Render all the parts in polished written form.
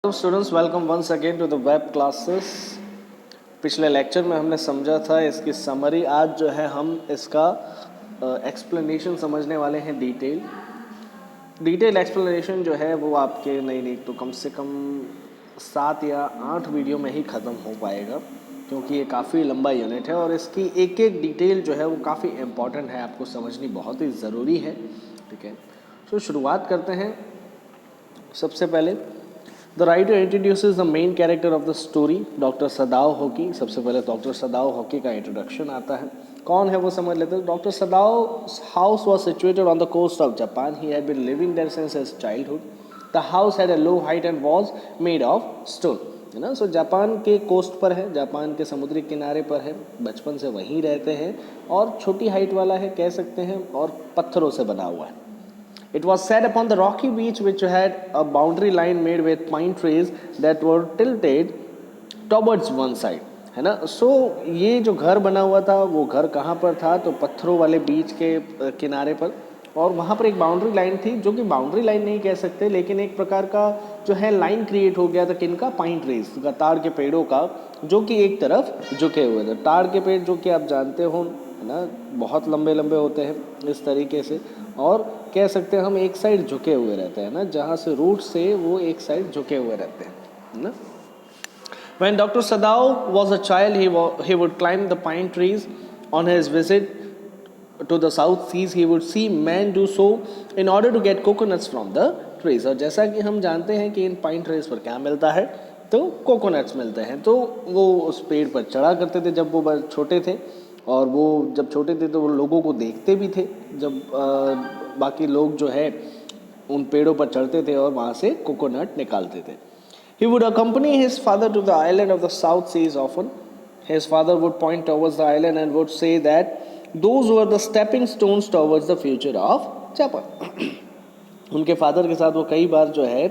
Hello students, welcome once again to the web classes. पिछले lecture में हमने समझा था इसकी समरी। आज जो है हम इसका एक्सप्लेनेशन समझने वाले हैं। डिटेल एक्सप्लेनेशन जो है वो आपके नहीं तो कम से कम 7 या 8 वीडियो में ही ख़त्म हो पाएगा, क्योंकि ये काफ़ी लंबा यूनिट है और इसकी एक एक डिटेल जो है वो काफ़ी इम्पॉर्टेंट है, आपको समझनी बहुत ही ज़रूरी है। ठीक है, तो शुरुआत करते हैं। सबसे पहले the writer introduces the main character of the story, doctor Sadao Hoki. सबसे पहले डॉक्टर सदाओ होकी का इंट्रोडक्शन आता है। कौन है वो समझ लेते हैं। Doctor Sadao house was situated on the coast of Japan. He had been living there since his childhood. The house had a low height and was made of stone, है ना। सो जापान के coast पर है, Japan के समुद्री किनारे पर है, बचपन से वहीं रहते हैं और छोटी हाइट वाला है कह सकते हैं, और पत्थरों से बना हुआ है। It was set upon the rocky beach which had a boundary line made with pine trees that were tilted towards one side, है ना। सो ये जो घर बना हुआ था वो घर कहाँ पर था, तो पत्थरों वाले बीच के किनारे पर, और वहाँ पर एक बाउंड्री लाइन थी, जो कि बाउंड्री लाइन नहीं कह सकते, लेकिन एक प्रकार का जो है लाइन क्रिएट हो गया था। किनका? पाइन ट्रीज का, ताड़ के पेड़ों का, जो कि एक तरफ झुके हुए थे। ताड़ के पेड़ जो कि आप जानते हो, है ना, बहुत लंबे लंबे होते हैं इस तरीके से, और कह सकते हैं हम एक साइड झुके हुए रहते हैं ना, जहाँ से रूट से वो एक साइड झुके हुए रहते हैं, है ना। When Dr. Sadao was a child, he would climb the pine trees. On his visit to the South Seas, he would see men do so in order to get coconuts from the trees. और जैसा कि हम जानते हैं कि इन pine trees पर क्या मिलता है, तो कोकोनट्स मिलते हैं। तो वो उस पेड़ पर चढ़ा करते थे जब वो छोटे थे, और वो जब छोटे थे तो वो लोगों को देखते भी थे जब बाकी लोग जो है उन पेड़ों पर चढ़ते थे और वहाँ से कोकोनट निकालते थे। He would accompany his father to the island of the South Seas often. His father would point towards the island and would say that those were the stepping stones towards the future of Japan. उनके father के साथ वो कई बार जो है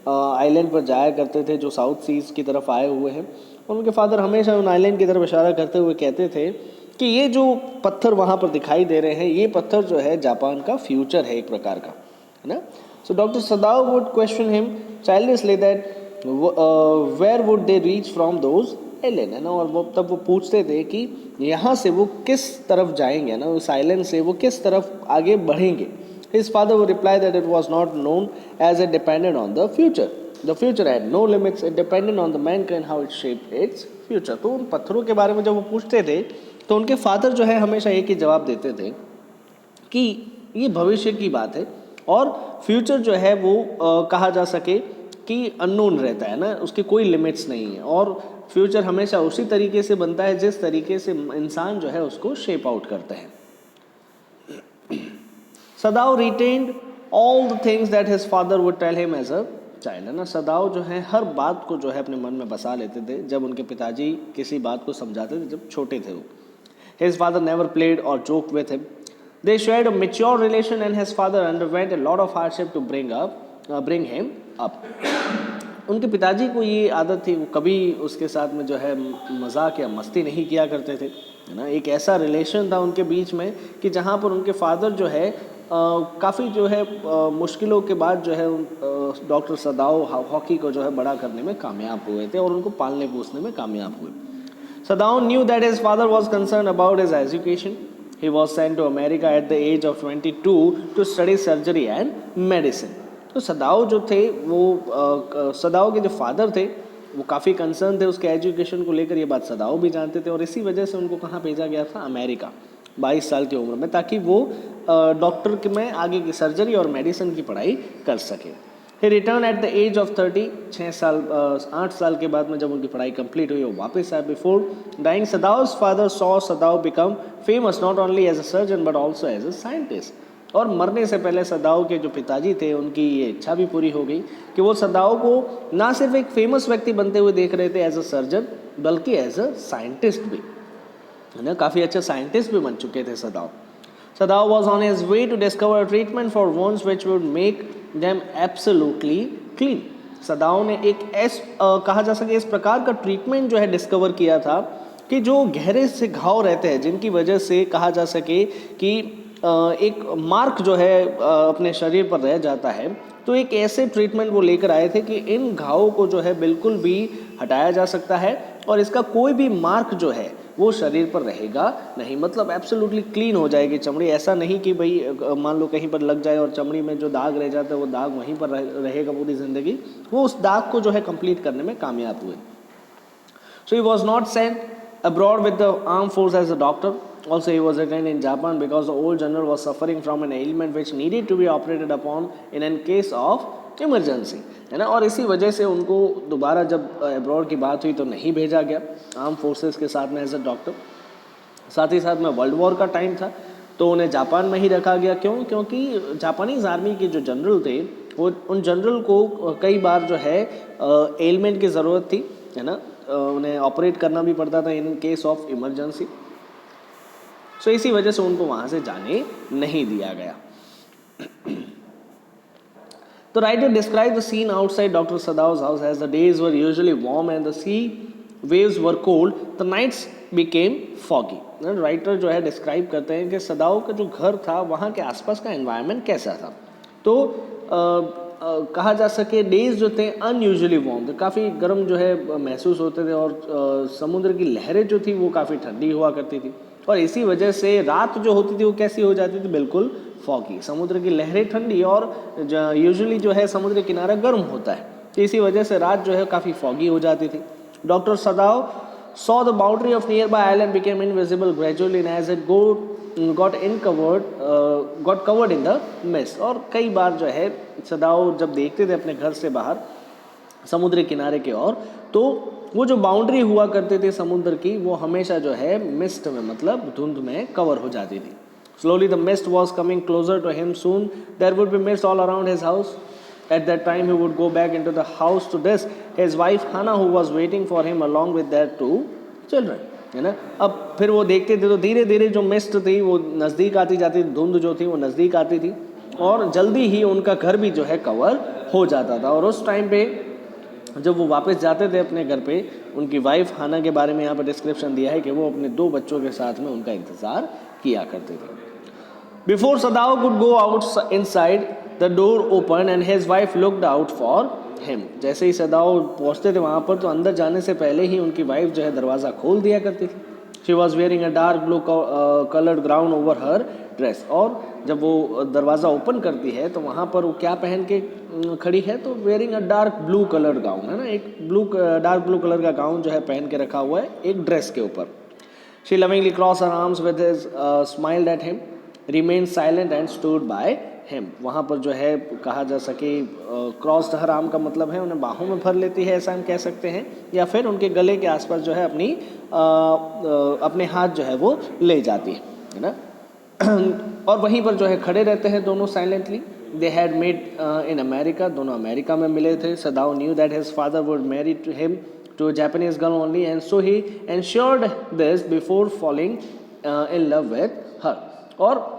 island पर जाया करते थे जो साउथ सीज की तरफ आए हुए हैं, और उनके फादर हमेशा उन आइलैंड की तरफ इशारा करते हुए कहते थे कि ये जो पत्थर वहाँ पर दिखाई दे रहे हैं, ये पत्थर जो है जापान का फ्यूचर है एक प्रकार का, है ना। So doctor Sadao would question him childishly that where would they reach from those island, है ना। और वो तब वो पूछते थे कि यहाँ से वो किस तरफ जाएंगे ना, उस आइलैंड से वो किस तरफ आगे बढ़ेंगे। His father would reply that it was not known as it depended on the future. The future had no limits. It depended on the mankind how it shaped its future. तो उन पत्थरों के बारे में जब वो पूछते थे तो उनके फादर जो है हमेशा एक ही जवाब देते थे कि ये भविष्य की बात है, और फ्यूचर जो है वो कहा जा सके कि अननोन रहता है ना, उसके कोई लिमिट्स नहीं है, और फ्यूचर हमेशा उसी तरीके से बनता है जिस तरीके से इंसान जो है उसको शेप आउट करते हैं। सदाओ retained all the things that his father would tell him as a child, है ना। सदाओ जो है हर बात को जो है अपने मन में बसा लेते थे जब उनके पिताजी किसी बात को समझाते थे जब छोटे थे वो। His father never played or joked with him. They shared a mature relation and his father underwent a lot of hardship to bring him up. उनके पिताजी को ये आदत थी, वो कभी उसके साथ में जो है मजाक या मस्ती नहीं किया करते थे, है ना। एक ऐसा रिलेशन था उनके बीच में कि जहाँ पर उनके फादर जो है काफ़ी जो है मुश्किलों के बाद जो है डॉक्टर सदाओ हॉकी को जो है बड़ा करने में कामयाब हुए थे और उनको पालने पोसने में कामयाब हुए। Sadao knew that his father was concerned about his education. He was sent to America at the age of 22 to study surgery and medicine. तो सदाओ जो थे वो सदाओ के जो फादर थे वो काफ़ी कंसर्न थे उसके एजुकेशन को लेकर। ये बात सदाओ भी जानते थे, और इसी वजह से उनको कहाँ भेजा गया था? अमेरिका, 22 साल की उम्र में, ताकि वो डॉक्टर में आगे की सर्जरी और मेडिसिन की पढ़ाई कर सके। He returned at the age of 30. 8 साल के बाद में जब उनकी पढ़ाई कंप्लीट हुई वो वापस आए। Before dying, Sadao's father saw Sadao become famous not only as a surgeon but also as a scientist. और मरने से पहले सदाओ के जो पिताजी थे उनकी ये इच्छा भी पूरी हो गई कि वो सदाओ को ना सिर्फ एक फेमस व्यक्ति बनते हुए देख रहे थे एज अ सर्जन, बल्कि एज अ साइंटिस्ट भी, है ना। काफ़ी अच्छे साइंटिस्ट भी बन चुके थे सदाओ। Sadao was on his way to discover a treatment for wounds which would make them absolutely clean. सदाओ ने एक कहा जा सके इस प्रकार का ट्रीटमेंट जो है डिस्कवर किया था कि जो गहरे से घाव रहते हैं जिनकी वजह से कहा जा सके कि एक मार्क जो है अपने शरीर पर रह जाता है, तो एक ऐसे ट्रीटमेंट वो लेकर आए थे कि इन घावों को जो है बिल्कुल भी हटाया जा सकता है और इसका कोई भी मार्क जो है वो शरीर पर रहेगा नहीं, मतलब एब्सोल्युटली क्लीन हो जाएगी चमड़ी। ऐसा नहीं कि भाई मान लो कहीं पर लग जाए और चमड़ी में जो दाग रह जाता है वो दाग वहीं पर रहेगा पूरी ज़िंदगी, वो उस दाग को जो है कंप्लीट करने में कामयाब हुए। So he was not sent abroad with the armed force as a doctor. Also, he was retained in Japan because the old general was suffering from an ailment which needed to be operated upon in a case of emergency, है ना। और इसी वजह से उनको दोबारा जब abroad की बात हुई तो नहीं भेजा गया आर्म फोर्सेस के साथ में एज अ डॉक्टर। साथ ही साथ में वर्ल्ड वॉर का टाइम था तो उन्हें जापान में ही रखा गया। क्यों? क्योंकि जापानीज़ आर्मी के जो जनरल थे वो उन जनरल को कई बार जो है एलिमेंट की ज़रूरत थी, है ना, उन्हें ऑपरेट करना भी पड़ता था इन केस ऑफ इमरजेंसी। सो इसी वजह से उनको वहाँ से जाने नहीं दिया गया। The writer described the scene outside Dr. Sadao's house as the days were usually warm and the sea waves were cold, the nights became foggy. Writer जो है डिस्क्राइब करते हैं कि सदाओ का जो घर था वहाँ के आसपास का एनवायरनमेंट कैसा था। तो कहा जा सके डेज जो थे अनयूजुअली वार्म थे, काफ़ी गर्म जो है महसूस होते थे और समुद्र की लहरें जो थी वो काफ़ी ठंडी हुआ करती थी और इसी वजह से रात जो होती थी वो कैसी हो जाती थी, बिल्कुल फॉगी। समुद्र की लहरें ठंडी और यूजुअली जो है समुद्र किनारा गर्म होता है तो इसी वजह से रात जो है काफ़ी फॉगी हो जाती थी। Doctor Sadao saw the boundary of nearby island became invisible gradually and as it got covered in the mist। और कई बार जो है सदाओ जब देखते थे अपने घर से बाहर समुद्री किनारे की ओर तो वो जो बाउंड्री हुआ करती थी समुद्र की वो हमेशा जो है मिस्ट में, मतलब धुंध में कवर हो जाती थी। Slowly the mist was coming closer to him. Soon there would be mist all around his house. At that time he would go back into the house to dress his wife Hannah who was waiting for him along with their 2 children, है ना। अब फिर वो देखते थे तो धीरे धीरे जो मिस्ट थी वो नज़दीक आती जाती थी, धुंध जो थी वो नज़दीक आती थी और जल्दी ही उनका घर भी जो है कवर हो जाता था। और उस टाइम पे जब वो वापस जाते थे अपने घर पे, उनकी वाइफ हाना के बारे में यहाँ पर डिस्क्रिप्शन दिया है कि वो अपने 2 बच्चों के साथ में उनका इंतज़ार किया करते थे। Before Sadao could go out inside, the door opened and his wife looked out for him. जैसे ही सदाओ पहुँचते थे वहाँ पर तो अंदर जाने से पहले ही उनकी वाइफ जो है दरवाज़ा खोल दिया करती थी। She was wearing a dark blue colored gown over her dress। और जब वो दरवाज़ा ओपन करती है तो वहाँ पर वो क्या पहन के खड़ी है, तो wearing a dark blue coloured gown, है ना, एक डार्क ब्लू कलर का गाउन जो है पहन के रखा हुआ है एक ड्रेस के ऊपर। She lovingly crossed her arms with his smiled at him, remained silent and stood by him। वहाँ पर जो है कहा जा सके क्रॉस्ड हर आर्म का मतलब है उन्हें बाहों में भर लेती है, ऐसा हम कह सकते हैं, या फिर उनके गले के आसपास जो है अपने हाथ जो है वो ले जाती है ना। और वहीं पर जो है खड़े रहते हैं दोनों silently. They had met in America, दोनों अमेरिका में मिले थे। Sadao knew that his father would marry to him to Japanese girl only and so he ensured this before falling in love with her. और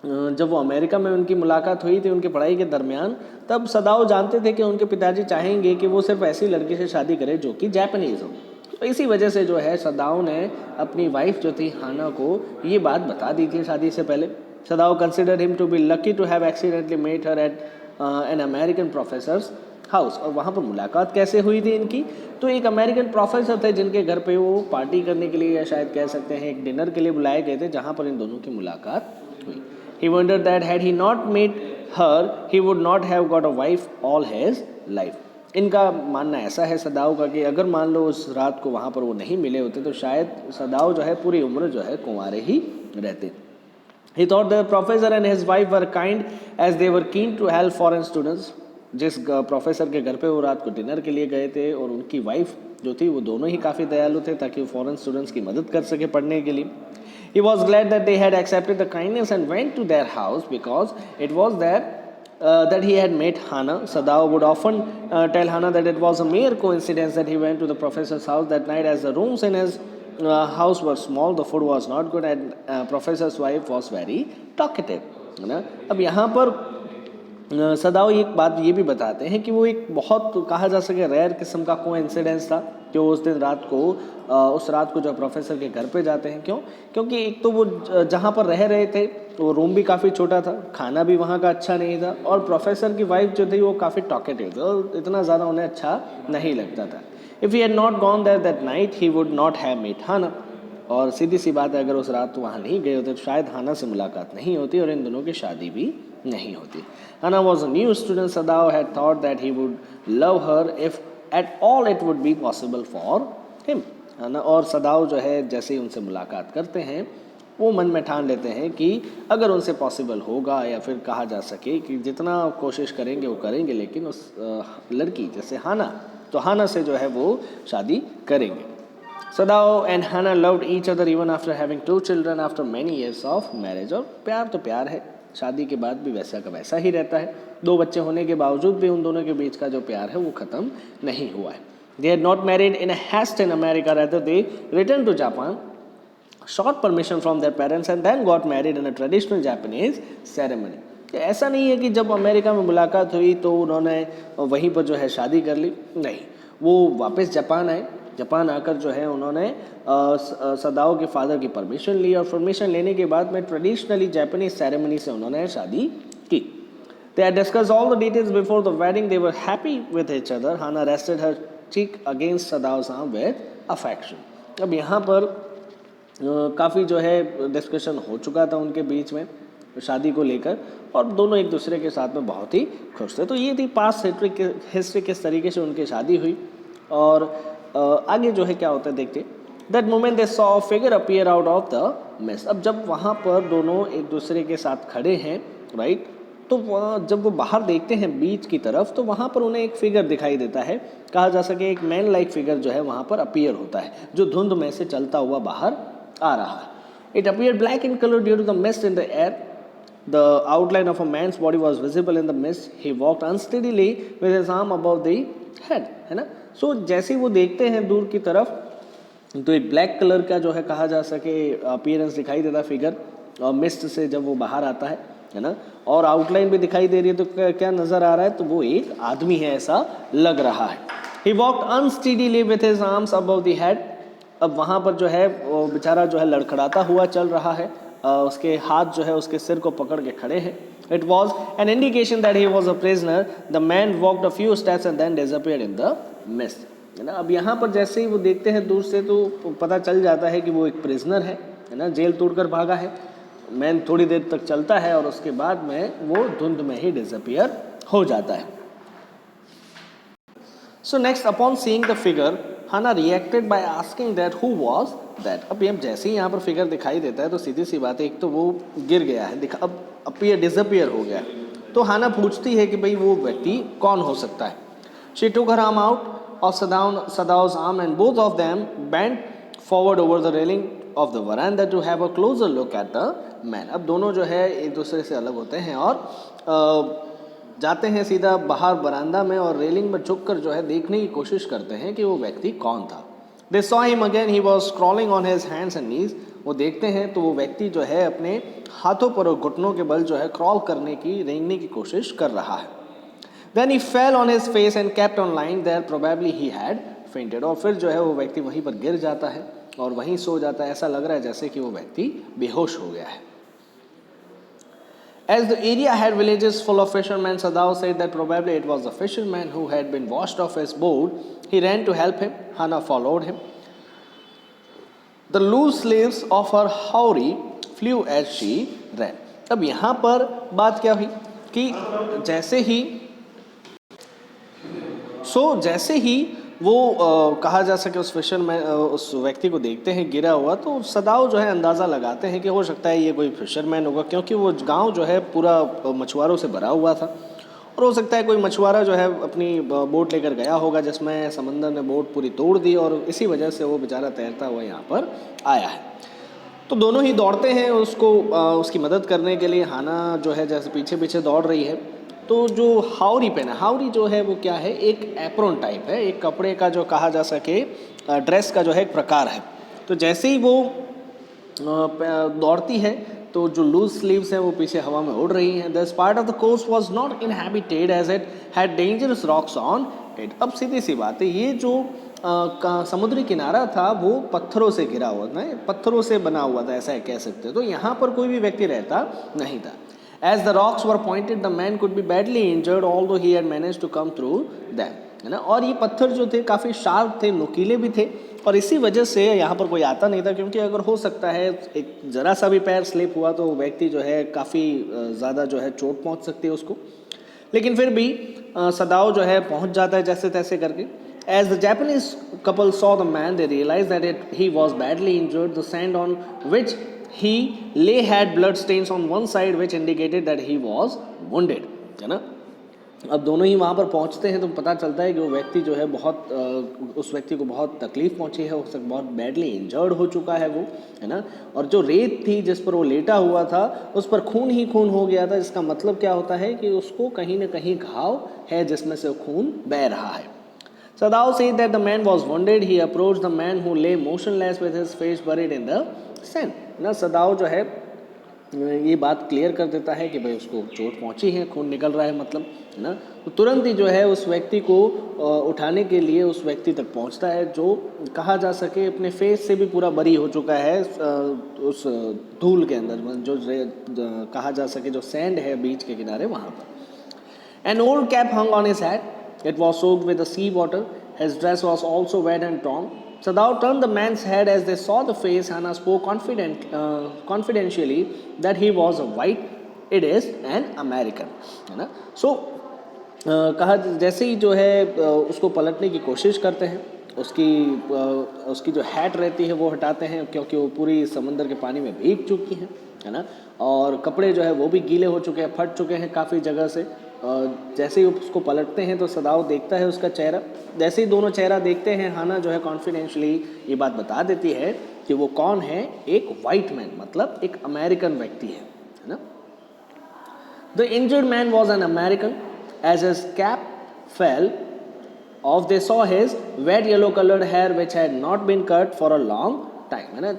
जब वो America में उनकी मुलाकात हुई थी उनकी पढ़ाई के दरमियान, तब सदाओ जानते थे कि उनके पिताजी चाहेंगे कि वो सिर्फ ऐसी लड़की से शादी करे जो कि जापानीज़ हो। तो इसी वजह से जो है सदाओ ने अपनी वाइफ जो थी हाना को ये बात बता दी थी शादी से पहले। Sadao consider him to be lucky to have accidentally met her at an American professor's house. और वहाँ पर मुलाकात कैसे हुई थी इनकी, तो एक अमेरिकन प्रोफेसर थे जिनके घर पे वो पार्टी करने के लिए या शायद कह सकते हैं एक डिनर के लिए बुलाए गए थे, जहाँ पर इन दोनों की मुलाकात हुई। He wondered that had he not met her, he would not have got a wife all his life। इनका मानना ऐसा है सदाओ का कि अगर मान लो उस रात को वहाँ पर वो नहीं मिले होते तो शायद सदाओ जो है पूरी उम्र जो है कुंवारे ही रहते। He thought the professor and his wife were kind as they were keen to help foreign students। जिस प्रोफेसर के घर पे वो रात को डिनर के लिए गए थे और उनकी वाइफ जो थी वो दोनों ही काफ़ी दयालु थे ताकि वो फॉरेन स्टूडेंट्स की मदद कर सके पढ़ने के लिए। He was glad that they had accepted the kindness and went to their house because it was there that he had met Hana। Sadao would often tell Hana that it was a mere coincidence that he went to the professor's house that night as the rooms in his house were small, the food was not good and professor's wife was very talkative, है ना। अब यहाँ पर सदाओ एक बात ये भी बताते हैं कि वो एक बहुत कहा जा सके रेयर किस्म का कोइंसिडेंस था जो उस दिन रात को उस रात को जो प्रोफेसर के घर पे जाते हैं। क्यों? क्योंकि एक तो वो जहाँ पर रह रहे थे वो रूम भी काफ़ी छोटा था, खाना भी वहाँ का अच्छा नहीं था, और प्रोफेसर की वाइफ जो थी वो काफ़ी टॉकेटिव थी और इतना ज़्यादा उन्हें अच्छा नहीं लगता था। If he had not gone there that night he would not have meet Hana, और सीधी सी बात है, अगर उस रात वहाँ नहीं गए होते तो शायद हाना से मुलाकात नहीं होती और इन दोनों की शादी भी नहीं होती। Hana was a new student, Sadao had thought that he would love her if at all it would be possible for him, है ना। और सदाओ जो है जैसे ही उनसे मुलाकात करते हैं वो मन में ठान लेते हैं कि अगर उनसे पॉसिबल होगा, या फिर कहा जा सके कि जितना कोशिश करेंगे वो करेंगे, लेकिन उस लड़की जैसे हाना, तो हाना से जो है वो शादी करेंगे। Sadao and Hana loved each other even after having 2 children after many years of marriage, और प्यार तो प्यार है, शादी के बाद भी वैसा का वैसा ही रहता है। 2 बच्चे होने के बावजूद भी उन दोनों के बीच का जो प्यार है वो ख़त्म नहीं हुआ है। They had not married in a haste in America, rather they returned to Japan, sought permission from their parents and then got married in a traditional Japanese ceremony. ऐसा नहीं है कि जब अमेरिका में मुलाकात हुई तो उन्होंने वहीं पर जो है शादी कर ली, नहीं, वो वापस जापान आए। जापान आकर जो है उन्होंने सदाओ के फादर की परमिशन ली, और परमिशन लेने के बाद में ट्रेडिशनली जापानीज सेरेमनी से उन्होंने शादी की। They had discussed all the details before the wedding. They were happy with each other. Hana rested her cheek against Sadao's arm with affection. अब यहाँ पर काफ़ी जो है डिस्कशन हो चुका था उनके बीच में शादी को लेकर, और दोनों एक दूसरे के साथ में बहुत ही खुश थे। तो ये थी पास्ट हिस्ट्री किस तरीके से उनकी शादी हुई, और आगे जो है क्या होता है देखते। That moment they saw figure appear out of the mist. अब जब वहाँ पर दोनों एक दूसरे के साथ खड़े हैं, राइट, तो जब वो बाहर देखते हैं बीच की तरफ, तो वहाँ पर उन्हें एक फिगर दिखाई देता है, कहा जा सके एक मैन लाइक फिगर जो है वहाँ पर अपीयर होता है, जो धुंध में से चलता हुआ बाहर आ रहा है। It appear black in colour due to the mist in the air. The outline of a man's body was visible in the mist. He walked unsteadily with his arm above the head, है ना। सो जैसे वो देखते हैं दूर की तरफ, तो एक ब्लैक कलर का जो है कहा जा सके अपीयरेंस दिखाई देता फिगर, और मिस्ट से जब वो बाहर आता है ना, और आउटलाइन भी दिखाई दे रही है, तो क्या नजर आ रहा है, तो वो एक आदमी है ऐसा लग रहा है। He walked unsteadily with his arms above the head. अब वहाँ पर जो है वो बेचारा जो है लड़खड़ाता हुआ चल रहा है, उसके हाथ जो है उसके सिर को पकड़ के खड़े हैं। It was an indication that he was a prisoner. The man walked a few steps and then disappeared in the mist, है ना। अब यहाँ पर जैसे ही वो देखते हैं दूर से, तो पता चल जाता है कि वो एक प्रिजनर है ना, जेल तोड़कर भागा है। मैन थोड़ी देर तक चलता है और उसके बाद में वो धुंध में ही डिसअपीयर हो जाता है। So next, upon seeing the figure, Hana reacted by asking that who was that. अब जैसे ही यहाँ पर फिगर दिखाई देता है तो सीधी सी बात है, एक तो वो गिर गया है, अब अपीयर डिसअपीयर हो गया, तो हाना पूछती है कि भाई वो व्यक्ति कौन हो सकता है। She took her arm out of Sadao's arm and both of them bent forward over the railing of the veranda to have a closer look at the man. अब दोनों जो है एक दूसरे से अलग होते हैं और जाते हैं सीधा बाहर बरामदा में, और रेलिंग में झुककर जो है देखने की कोशिश करते हैं कि वो व्यक्ति कौन था। They saw him again. He was crawling on his hands and knees. वो देखते हैं तो वो व्यक्ति जो है अपने हाथों पर और घुटनों के बल जो है क्रॉल करने की, रेंगने की कोशिश कर रहा है। Then he fell on his face and kept on lying there. Probably he had fainted. और फिर जो है वो व्यक्ति वहीं पर गिर जाता है और वहीं सो जाता है। ऐसा लग रहा है जैसे कि वो व्यक्ति बेहोश हो गया है। As the area had villages full of fishermen, Sadao said that probably it was the fisherman who had been washed off his boat. He ran to help him. Hana followed him. The loose sleeves of her hauri flew as she ran. अब यहाँ पर बात क्या हुई कि जैसे ही वो कहा जा सके उस फिशरमैन, उस व्यक्ति को देखते हैं गिरा हुआ, तो सदाओ जो है अंदाज़ा लगाते हैं कि हो सकता है ये कोई फिशरमैन होगा, क्योंकि वो गांव जो है पूरा मछुआरों से भरा हुआ था, और हो सकता है कोई मछुआरा जो है अपनी बोट लेकर गया होगा जिसमें समंदर ने बोट पूरी तोड़ दी, और इसी वजह से वो बेचारा तैरता हुआ यहाँ पर आया है। तो दोनों ही दौड़ते हैं उसको उसकी मदद करने के लिए। हाना जो है जैसे पीछे पीछे दौड़ रही है, तो जो हावरी पहना, हावरी जो है वो क्या है, एक एप्रोन टाइप है, एक कपड़े का जो कहा जा सके ड्रेस का जो है एक प्रकार है। तो जैसे ही वो दौड़ती है तो जो लूज स्लीव्स हैं वो पीछे हवा में उड़ रही हैं। This part of the coast was not inhabited as it had dangerous rocks on it. अब सीधी सी बात है, ये जो समुद्री किनारा था वो पत्थरों से घिरा हुआ था, पत्थरों से बना हुआ था, ऐसा कह सकते हो। तो यहाँ पर कोई भी व्यक्ति रहता नहीं था। As the rocks were pointed the man could be badly injured although he had managed to come through them, है ना। और ये पत्थर जो थे काफ़ी शार्प थे, नुकीले भी थे, और इसी वजह से यहाँ पर कोई आता नहीं था, क्योंकि अगर हो सकता है एक ज़रा सा भी पैर स्लिप हुआ तो व्यक्ति जो है काफ़ी ज़्यादा जो है चोट पहुँच सकती है उसको। लेकिन फिर भी सदाओ जो है पहुँच जाता है जैसे तैसे करके। As the Japanese couple saw the man, they realized that he was badly injured. The sand on which he lay had blood stains on one side, which indicated that he was wounded. है ना। अब दोनों ही वहाँ पर पहुँचते हैं तो पता चलता है कि वो व्यक्ति जो है उस व्यक्ति को बहुत तकलीफ पहुँची है, उससे बहुत बैडली इंजर्ड हो चुका है वो, है ना। और जो रेत थी जिस पर वो लेटा हुआ था उस पर खून ही खून हो गया था। इसका मतलब क्या होता है कि उसको कहीं ना कहीं घाव है जिसमें से खून बह रहा है। Sadao said that the man was wounded. He approached the man who lay motionless with his face buried in the sand. ना सदाओ जो है ये बात क्लियर कर देता है कि भाई उसको चोट पहुंची है, खून निकल रहा है मतलब, है ना। तो तुरंत ही जो है उस व्यक्ति को उठाने के लिए उस व्यक्ति तक पहुंचता है जो कहा जा सके अपने फेस से भी पूरा बरी हो चुका है उस धूल के अंदर, जो कहा जा सके जो सैंड है बीच के किनारे वहाँ पर। An old cap hung on his head. It was soaked with the sea water. His dress was also wet and torn. Sadao turned the man's head as they saw the face. Hannah spoke confidentially that he was a white. It is an American, है ना। So कहा जैसे ही जो है उसको पलटने की कोशिश करते हैं, उसकी जो हैट रहती है वो हटाते हैं, क्योंकि वो पूरी समंदर के पानी में भीग चुकी है ना। और कपड़े जो है वो भी गीले हो चुके हैं, फट चुके हैं काफ़ी जगह से। जैसे ही उसको पलटते हैं तो सदाओ देखता है उसका चेहरा। जैसे ही दोनों चेहरा देखते हैं, हाना जो है कॉन्फिडेंशियली ये बात बता देती है कि वो कौन है, एक वाइट मैन, मतलब एक अमेरिकन व्यक्ति है ना। The injured man was an American. As his cap fell off they saw his wet yellow coloured hair which had not been cut for a long time, है ना।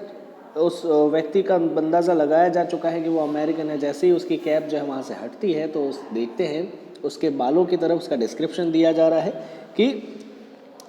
उस व्यक्ति का अंदाज़ा लगाया जा चुका है कि वो अमेरिकन है। जैसे ही उसकी कैप जो है वहाँ से हटती है तो देखते हैं उसके बालों की तरफ उसका डिस्क्रिप्शन दिया जा रहा है कि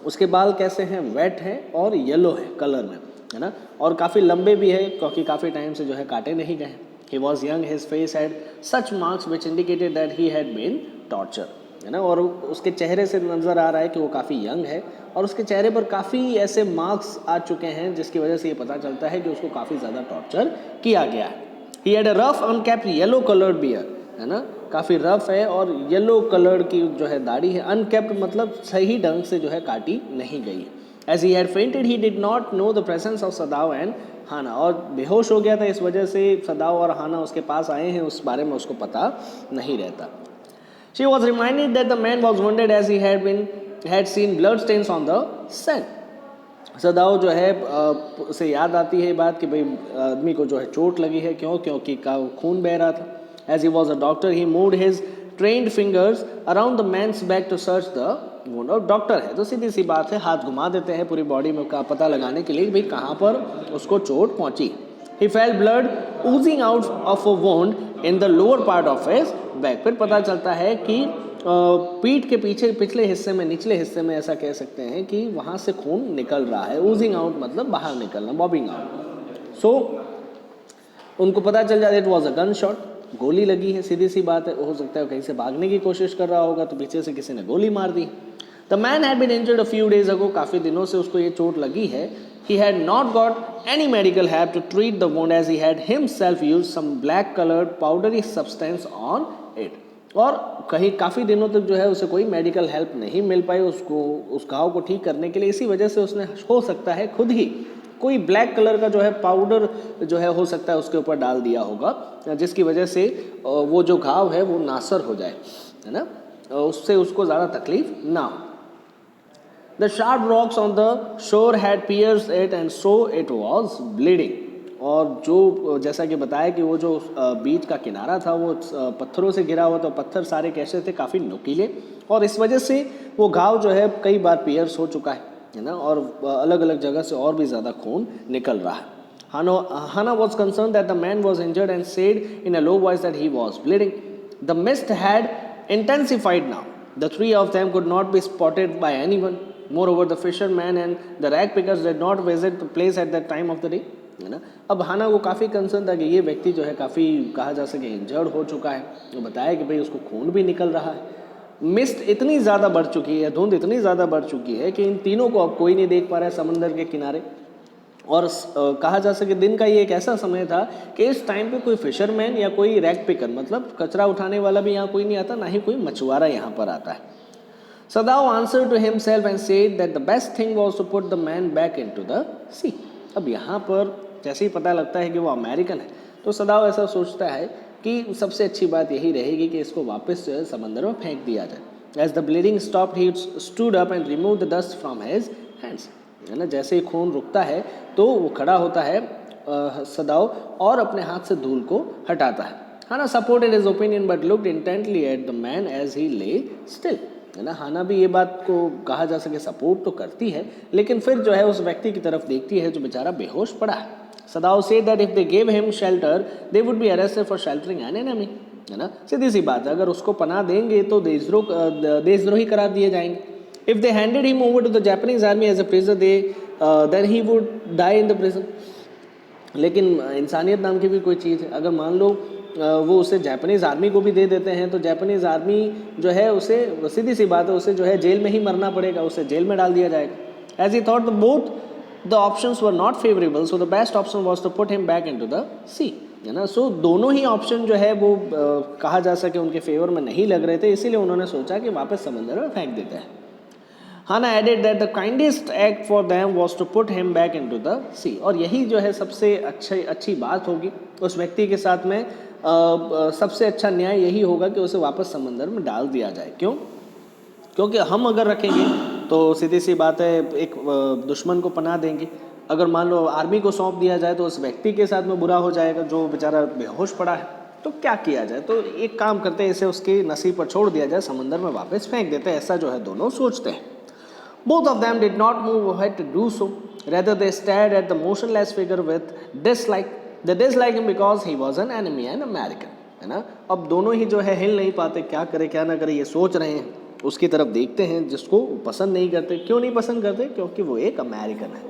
उसके बाल कैसे हैं, वेट हैं और येलो है कलर में, है ना। और काफ़ी लंबे भी है क्योंकि काफ़ी टाइम से जो है काटे नहीं गए। He was young, his face had such marks which indicated that he had been torture, है ना। और उसके चेहरे से नज़र आ रहा है कि वो काफ़ी यंग है और उसके चेहरे पर काफ़ी ऐसे मार्क्स आ चुके हैं जिसकी वजह से ये पता चलता है कि उसको काफ़ी ज़्यादा टॉर्चर किया गया है। He had a rough uncapped yellow coloured beard, है ना, काफ़ी रफ है और येलो कलर की जो है दाढ़ी है। अनकेप्ड मतलब सही ढंग से जो है काटी नहीं गई। As he had fainted he did not know the presence of Sadao and Hana, और बेहोश हो गया था, इस वजह से सदाओ और हाना उसके पास आए हैं, उस बारे में उसको पता नहीं रहता। She was reminded that the man was wounded as he had seen blood stains on the sand. सदाओ जो है उसे याद आती है बात कि भाई आदमी को जो है चोट लगी है, क्योंकि खून बह रहा था। As he was a doctor, he moved his trained fingers around the man's back to search the wound. और डॉक्टर है तो सीधी सी बात है, हाथ घुमा देते हैं पूरी बॉडी में का पता लगाने के लिए भाई कहाँ पर उसको चोट पहुँची। He felt blood oozing out of a wound in the lower part of his back. फिर पता चलता है कि पीठ के पीछे पिछले हिस्से में, निचले हिस्से में ऐसा कह सकते हैं कि वहाँ से खून निकल रहा है। ओजिंग आउट मतलब बाहर निकलना, बॉबिंग आउट। सो उनको पता चल जाता है it was a gun shot, गोली लगी है। सीधी सी बात है, हो सकता है कहीं से भागने की कोशिश कर रहा होगा तो पीछे से किसी ने गोली मार दी। The man had been injured a few days ago, काफ़ी दिनों से उसको ये चोट लगी है। He had not got any medical help to treat the wound as he had himself used some black colored powdery substance on it. और कहीं काफ़ी दिनों तक जो है उसे कोई मेडिकल हेल्प नहीं मिल पाई उसको उस घाव को ठीक करने के लिए। इसी वजह से उसने हो सकता है खुद ही कोई ब्लैक कलर का जो है पाउडर जो है हो सकता है उसके ऊपर डाल दिया होगा, जिसकी वजह से वो जो घाव है वो नासर हो जाए, है ना, उससे उसको ज़्यादा तकलीफ ना हो। The sharp rocks on the shore had pierced it and so it was bleeding. और जो जैसा कि बताया कि वो जो बीच का किनारा था वो पत्थरों से घिरा हुआ था, पत्थर सारे कैसे थे, काफ़ी नुकीले, और इस वजह से वो घाव जो है कई बार पियर्स हो चुका है ना, और अलग अलग जगह से और भी ज़्यादा खून निकल रहा है। Hannah was concerned that the man was injured and said in a low voice that he was bleeding. The mist had intensified now. The three of them could not be spotted by anyone. Moreover, the fishermen and the rag pickers did not visit the place at that time of the day, है ना। अब हाना को काफ़ी concern था कि ये व्यक्ति जो है काफ़ी कहा जा सके इंजर्ड हो चुका है। तो बताया कि भाई उसको खून भी निकल रहा है, मिस्ट इतनी ज़्यादा बढ़ चुकी है, धुंध इतनी ज़्यादा बढ़ चुकी है कि इन तीनों को अब कोई नहीं देख पा रहा है समंदर के किनारे। और कहा जा सके दिन का ये एक ऐसा समय था कि इस टाइम पे कोई फिशरमैन या कोई रैग पिकर मतलब कचरा उठाने वाला भी यहाँ कोई नहीं आता, ना ही कोई मछुआरा यहाँ पर आता है। Sadao answered to himself and said that the best thing was to put the man back into the sea. अब यहाँ पर जैसे ही पता लगता है कि वो अमेरिकन है तो सदाओ ऐसा सोचता है कि सबसे अच्छी बात यही रहेगी कि इसको वापस जो है समंदर में फेंक दिया जाए। As the bleeding stopped he stood up and remove the dust from his hands, है ना। जैसे ही खून रुकता है तो वो खड़ा होता है सदाओ और अपने हाथ से धूल को हटाता है। Hana supported his opinion but looked intently at the man as he lay still, है ना। हाना भी ये बात को कहा जा सके सपोर्ट तो करती है, लेकिन फिर जो है उस व्यक्ति की तरफ देखती है जो बेचारा बेहोश पड़ा है। Sadao said that if they gave him shelter they would be arrested for sheltering an enemy, है ना। सीधी सी बात है, अगर उसको पनाह देंगे तो देशद्रोही करार दिए जाएंगे। If they handed him over to the Japanese army as a prisoner then he would die in the prison. लेकिन इंसानियत नाम की भी कोई चीज़ है, अगर मान लो वो उसे जापानीज़ आर्मी को भी दे देते हैं तो जापानीज़ आर्मी जो है उसे सीधी सी बात है उसे जो है जेल में ही मरना पड़ेगा, उसे जेल में डाल दिया जाएगा। As he thought both the options were not favourable so the best option was to put him back into the sea, है ना। सो दोनों ही ऑप्शन जो है वो कहा जा सके उनके फेवर में नहीं लग रहे थे, इसीलिए उन्होंने सोचा कि वापस समंदर में फेंक देते हैं। Hana added that the kindest act for them was to put him back into the sea, और यही जो है सबसे अच्छी बात होगी उस व्यक्ति के साथ में। सबसे अच्छा न्याय यही होगा कि उसे वापस समंदर में डाल दिया जाए। क्यों? क्योंकि हम अगर रखेंगे तो सीधी सी बात है एक दुश्मन को पनाह देंगे, अगर मान लो आर्मी को सौंप दिया जाए तो उस व्यक्ति के साथ में बुरा हो जाएगा जो बेचारा बेहोश पड़ा है। तो क्या किया जाए, तो एक काम करते हैं इसे उसके नसीब पर छोड़ दिया जाए, समंदर में वापस फेंक देते हैं, ऐसा जो है दोनों सोचते हैं। Both of them did not move ahead to do so. Rather, they stared at the motionless figure with dislike. They disliked him because he was an enemy, an American, है ना। अब दोनों ही जो है हिल नहीं पाते, क्या करे क्या ना करे ये सोच रहे हैं, उसकी तरफ देखते हैं जिसको पसंद नहीं करते। क्यों नहीं पसंद करते? क्योंकि वो एक अमेरिकन है।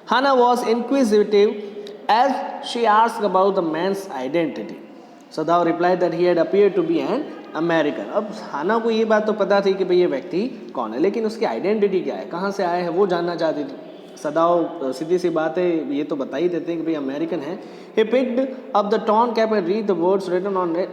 Hannah was inquisitive as she asked about the man's identity. Sadao replied that he had appeared to be an American. अब हाना को ये बात तो पता थी कि भाई ये व्यक्ति कौन है, लेकिन उसकी आइडेंटिटी क्या है, कहाँ से आया है, वो जानना चाहती थी। सदाओ सीधी सी बात है ये तो बता ही देते हैं कि भाई अमेरिकन है। He picked up the torn cap and read the words written on it,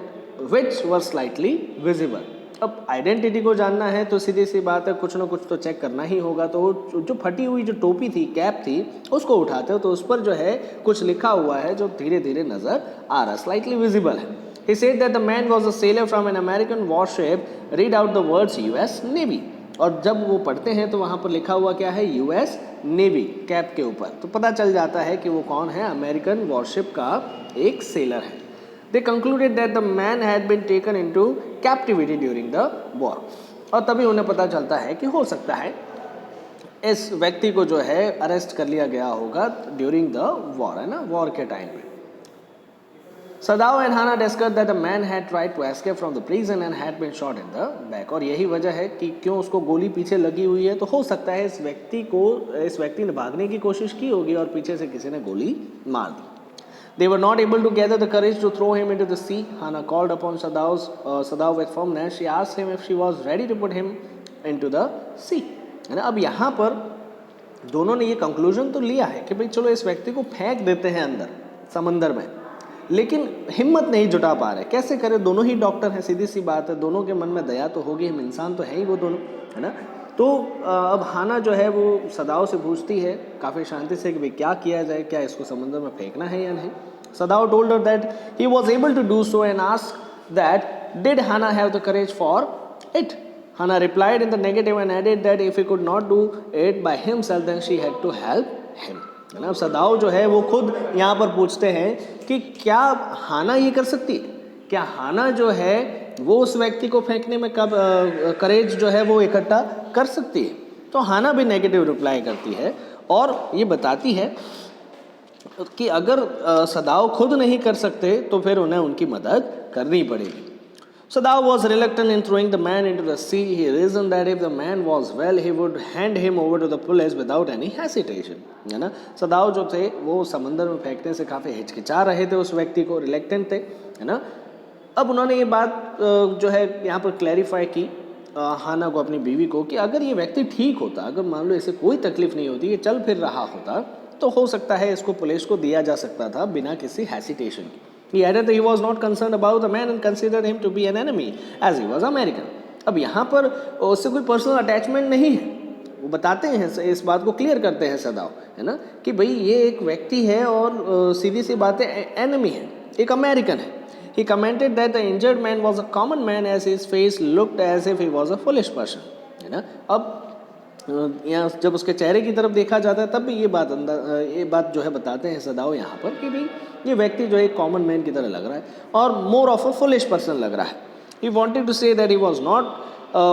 which were slightly visible. अब आइडेंटिटी को जानना है तो सीधी सी बात है कुछ ना कुछ तो चेक करना ही होगा। तो जो फटी हुई जो टोपी थी, कैप थी, उसको उठाते हो तो उस पर जो है कुछ लिखा हुआ है जो धीरे धीरे नजर आ रहा, स्लाइटली विजिबल है। He said that the man was a sailor from an American warship. Read out the words US Navy. और जब वो पढ़ते हैं तो वहाँ पर लिखा हुआ क्या है, US Navy कैप के ऊपर, तो पता चल जाता है कि वो कौन है, अमेरिकन वॉरशिप का एक सेलर है। They concluded that the man had been taken into captivity during the war. और तभी उन्हें पता चलता है कि हो सकता है इस व्यक्ति को जो है अरेस्ट कर लिया गया होगा ड्यूरिंग द वॉर, है ना, वॉर के टाइम पे। Sadao and Hannah discussed that the man had tried to escape from the prison and had been shot in the back. और यही वजह है कि क्यों उसको गोली पीछे लगी हुई है। तो हो सकता है इस व्यक्ति ने भागने की कोशिश की होगी और पीछे से किसी ने गोली मार दी। They were not able to gather the courage to throw him into the sea. Hannah called upon Sadao with firmness. She asked him if she was ready to put him into the sea. है ना। अब यहाँ पर दोनों ने ये conclusion तो लिया है कि भाई चलो इस व्यक्ति को फेंक देते हैं अंदर समंदर में, लेकिन हिम्मत नहीं जुटा पा रहे। कैसे करें? दोनों ही डॉक्टर हैं, सीधी सी बात है, दोनों के मन में दया तो होगी, हम इंसान तो हैं ही वो दोनों, है ना। तो अब हाना जो है वो सदाओ से पूछती है काफ़ी शांति से कि भाई क्या किया जाए, क्या इसको समंदर में फेंकना है या नहीं। Sadao told her that he was able to do so and asked that did Hana have the courage for it. Hana replied in the negative and added that if he could not do it by himself then she had to help him, है ना। सदाओ जो है वो खुद यहाँ पर पूछते हैं कि क्या हाना ये कर सकती है, क्या हाना जो है वो उस व्यक्ति को फेंकने में कब करेज जो है वो इकट्ठा कर सकती है। तो हाना भी नेगेटिव रिप्लाई करती है और ये बताती है कि अगर सदाओ खुद नहीं कर सकते तो फिर उन्हें उनकी मदद करनी पड़ेगी। Sadav was reluctant in throwing the man into the sea. He reasoned that if the man was well, he would hand him over to the police without any hesitation. है ना, सदाव जो थे वो समंदर में फेंकने से काफ़ी हिचकिचा रहे थे, उस व्यक्ति को रिलेक्टेंट थे, है ना। अब उन्होंने ये बात जो है यहाँ पर क्लैरिफाई की हाना को, अपनी बीवी को, कि अगर ये व्यक्ति ठीक होता, अगर मान लो इसे कोई तकलीफ नहीं होती, ये चल फिर रहा होता, तो हो सकता है इसको पुलिस को दिया जा सकता था बिना किसी हेसिटेशन की। He added that he was not concerned about the man and considered him to be an enemy as he was American. अब यहाँ पर उससे कोई पर्सनल अटैचमेंट नहीं है, वो बताते हैं, इस बात को क्लियर करते हैं सदाव, है ना, कि भाई ये एक व्यक्ति है और सीधी सी बात है, एनिमी है, एक अमेरिकन है। He commented that the injured man was a common man as his face looked as if he was a foolish person, है ना। अब यहाँ जब उसके चेहरे की तरफ देखा जाता है तब भी ये बात जो है बताते हैं सदाव यहाँ पर कि भाई ये व्यक्ति जो है एक कॉमन मैन की तरह लग रहा है और more of a foolish person लग रहा है। He wanted to say that he was not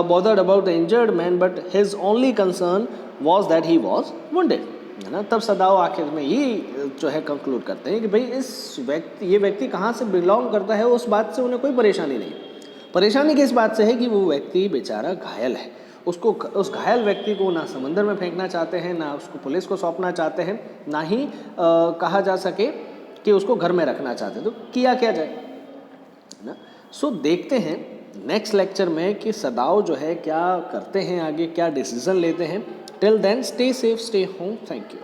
bothered about the injured man but his only concern was that he was wounded, है ना। तब सदाव आखिर में ये जो है कंक्लूड करते हैं कि भाई ये व्यक्ति कहाँ से बिलोंग करता है, उस बात से उन्हें कोई परेशानी नहीं। परेशानी किस बात से है कि वो व्यक्ति बेचारा घायल है, उसको उस घायल व्यक्ति को ना समंदर में फेंकना चाहते हैं, ना उसको पुलिस को सौंपना चाहते हैं, ना ही कहा जा सके कि उसको घर में रखना चाहते हैं। तो किया क्या जाए, है ना। सो देखते हैं नेक्स्ट लेक्चर में कि सदाव जो है क्या करते हैं, आगे क्या डिसीजन लेते हैं। Till then stay safe, stay home, thank you.